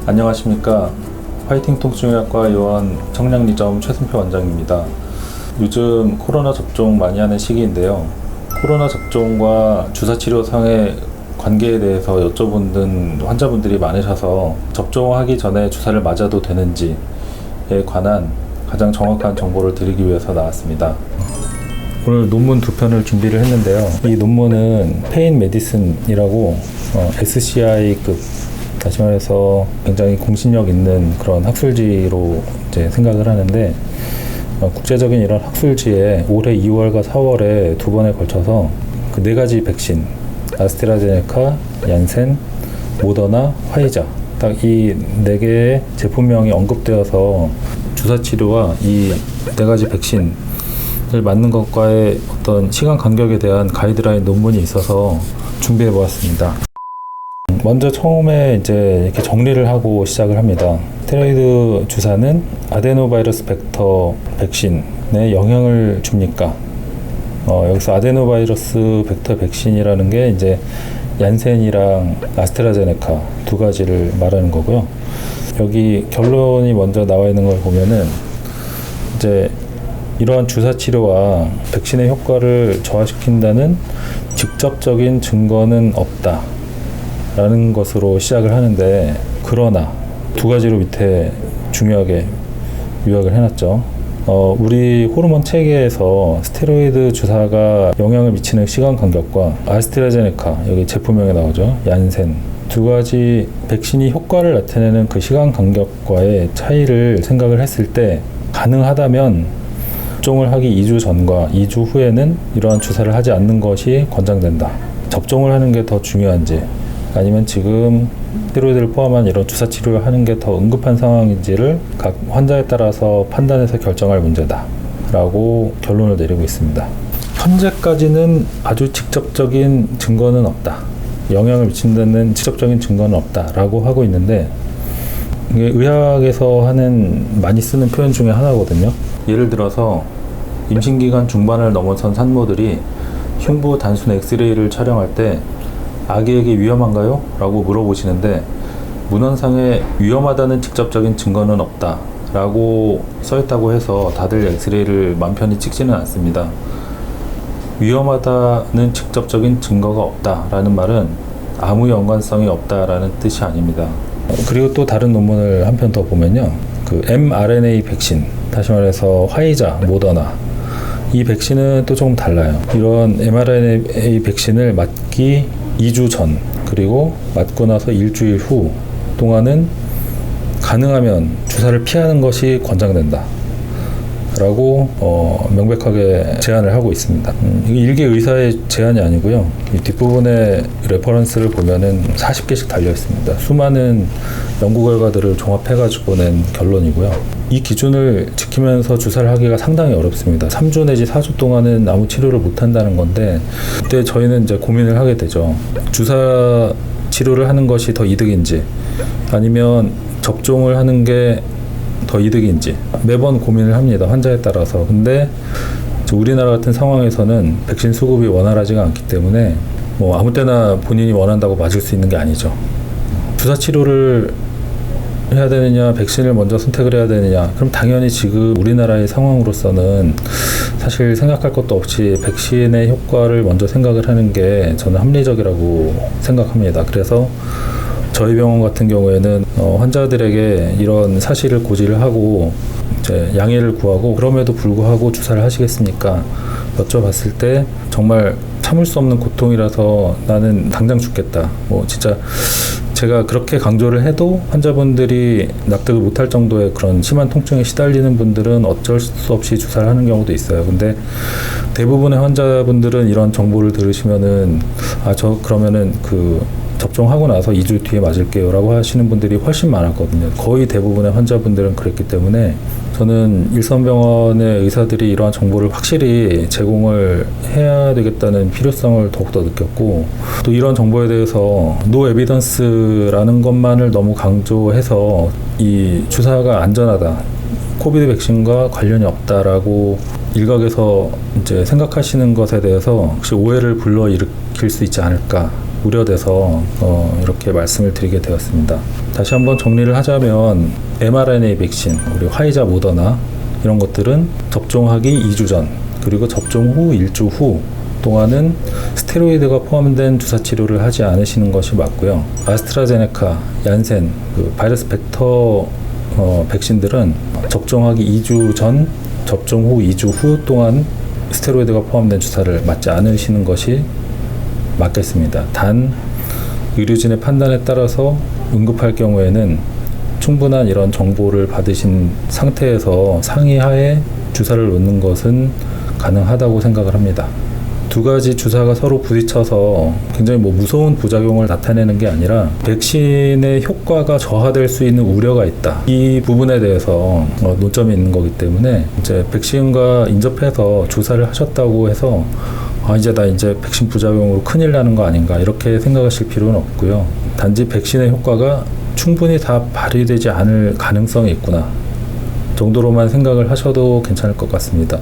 안녕하십니까. 화이팅 통증의학과 요원 청량리점 최승표 원장입니다. 요즘 코로나 접종 많이 하는 시기인데요. 코로나 접종과 주사치료상의 관계에 대해서 여쭤보는 환자분들이 많으셔서 접종하기 전에 주사를 맞아도 되는지에 관한 가장 정확한 정보를 드리기 위해서 나왔습니다. 오늘 논문 두 편을 준비를 했는데요. 이 논문은 페인 메디슨이라고 SCI급, 다시 말해서 굉장히 공신력 있는 그런 학술지로 이제 생각을 하는데, 국제적인 이런 학술지에 올해 2월과 4월에 두 번에 걸쳐서 그 네 가지 백신, 아스트라제네카, 얀센, 모더나, 화이자, 딱 이 네 개의 제품명이 언급되어서 주사치료와 이 네 가지 백신을 맞는 것과의 어떤 시간 간격에 대한 가이드라인 논문이 있어서 준비해 보았습니다. 먼저 처음에 이제 이렇게 정리를 하고 시작을 합니다. 스테로이드 주사는 아데노바이러스 벡터 백신에 영향을 줍니까? 여기서 아데노바이러스 벡터 백신이라는 게 이제 얀센이랑 아스트라제네카 두 가지를 말하는 거고요. 여기 결론이 먼저 나와 있는 걸 보면은 이제 이러한 주사 치료와 백신의 효과를 저하시킨다는 직접적인 증거는 없다 라는 것으로 시작을 하는데, 그러나 두 가지로 밑에 중요하게 요약을 해놨죠. 우리 호르몬 체계에서 스테로이드 주사가 영향을 미치는 시간 간격과 아스트라제네카, 여기 제품명에 나오죠, 얀센, 두 가지 백신이 효과를 나타내는 그 시간 간격과의 차이를 생각을 했을 때, 가능하다면 접종을 하기 2주 전과 2주 후에는 이러한 주사를 하지 않는 것이 권장된다. 접종을 하는 게 더 중요한지, 아니면 지금 스테로이드를 포함한 이런 주사 치료를 하는 게 더 응급한 상황인지를 각 환자에 따라서 판단해서 결정할 문제다 라고 결론을 내리고 있습니다. 현재까지는 아주 직접적인 증거는 없다, 영향을 미친다는 직접적인 증거는 없다 라고 하고 있는데, 이게 의학에서 하는 많이 쓰는 표현 중에 하나거든요. 예를 들어서 임신기간 중반을 넘어선 산모들이 흉부 단순 엑스레이를 촬영할 때 아기에게 위험한가요? 라고 물어보시는데, 문헌상에 위험하다는 직접적인 증거는 없다 라고 써있다고 해서 다들 엑스레이를 맘 편히 찍지는 않습니다. 위험하다는 직접적인 증거가 없다 라는 말은 아무 연관성이 없다 라는 뜻이 아닙니다. 그리고 또 다른 논문을 한 편 더 보면요, 그 mRNA 백신, 다시 말해서 화이자, 모더나, 이 백신은 또 조금 달라요. 이런 mRNA 백신을 맞기 2주 전, 그리고 맞고 나서 일주일 후 동안은 가능하면 주사를 피하는 것이 권장된다 라고 명백하게 제안을 하고 있습니다. 이게 일개 의사의 제안이 아니고요. 이 뒷부분에 레퍼런스를 보면은 40개씩 달려 있습니다. 수많은 연구 결과들을 종합해가지고 낸 결론이고요. 이 기준을 지키면서 주사를 하기가 상당히 어렵습니다. 3주 내지 4주 동안은 아무 치료를 못 한다는 건데, 그때 저희는 이제 고민을 하게 되죠. 주사 치료를 하는 것이 더 이득인지, 아니면 접종을 하는 게 더 이득인지 매번 고민을 합니다, 환자에 따라서. 근데 우리나라 같은 상황에서는 백신 수급이 원활하지가 않기 때문에 뭐 아무 때나 본인이 원한다고 맞을 수 있는 게 아니죠. 주사 치료를 해야 되느냐, 백신을 먼저 선택을 해야 되느냐, 그럼 당연히 지금 우리나라의 상황으로서는 사실 생각할 것도 없이 백신의 효과를 먼저 생각을 하는 게 저는 합리적이라고 생각합니다. 그래서 저희 병원 같은 경우에는 환자들에게 이런 사실을 고지를 하고 이제 양해를 구하고, 그럼에도 불구하고 주사를 하시겠습니까? 여쭤봤을 때 정말 참을 수 없는 고통이라서 나는 당장 죽겠다, 뭐 진짜 제가 그렇게 강조를 해도 환자분들이 납득을 못할 정도의 그런 심한 통증에 시달리는 분들은 어쩔 수 없이 주사를 하는 경우도 있어요. 근데 대부분의 환자분들은 이런 정보를 들으시면은 저 그러면은 접종하고 나서 2주 뒤에 맞을게요 라고 하시는 분들이 훨씬 많았거든요. 거의 대부분의 환자분들은 그랬기 때문에 저는 일선병원의 의사들이 이러한 정보를 확실히 제공을 해야 되겠다는 필요성을 더욱더 느꼈고, 또 이런 정보에 대해서 노 에비던스라는 것만을 너무 강조해서 이 주사가 안전하다, 코비드 백신과 관련이 없다라고 일각에서 이제 생각하시는 것에 대해서 혹시 오해를 불러일으킬 수 있지 않을까 우려돼서 이렇게 말씀을 드리게 되었습니다. 다시 한번 정리를 하자면 mRNA 백신, 우리 화이자, 모더나 이런 것들은 접종하기 2주 전 그리고 접종 후 1주 후 동안은 스테로이드가 포함된 주사 치료를 하지 않으시는 것이 맞고요. 아스트라제네카, 얀센, 바이러스 벡터 백신들은 접종하기 2주 전, 접종 후 2주 후 동안 스테로이드가 포함된 주사를 맞지 않으시는 것이 맞겠습니다. 단 의료진의 판단에 따라서 응급할 경우에는 충분한 이런 정보를 받으신 상태에서 상의하에 주사를 놓는 것은 가능하다고 생각을 합니다. 두 가지 주사가 서로 부딪혀서 굉장히 무서운 부작용을 나타내는 게 아니라 백신의 효과가 저하될 수 있는 우려가 있다. 이 부분에 대해서 논점이 있는 거기 때문에 이제 백신과 인접해서 주사를 하셨다고 해서 이제 백신 부작용으로 큰일 나는 거 아닌가 이렇게 생각하실 필요는 없고요. 단지 백신의 효과가 충분히 다 발휘되지 않을 가능성이 있구나 정도로만 생각을 하셔도 괜찮을 것 같습니다.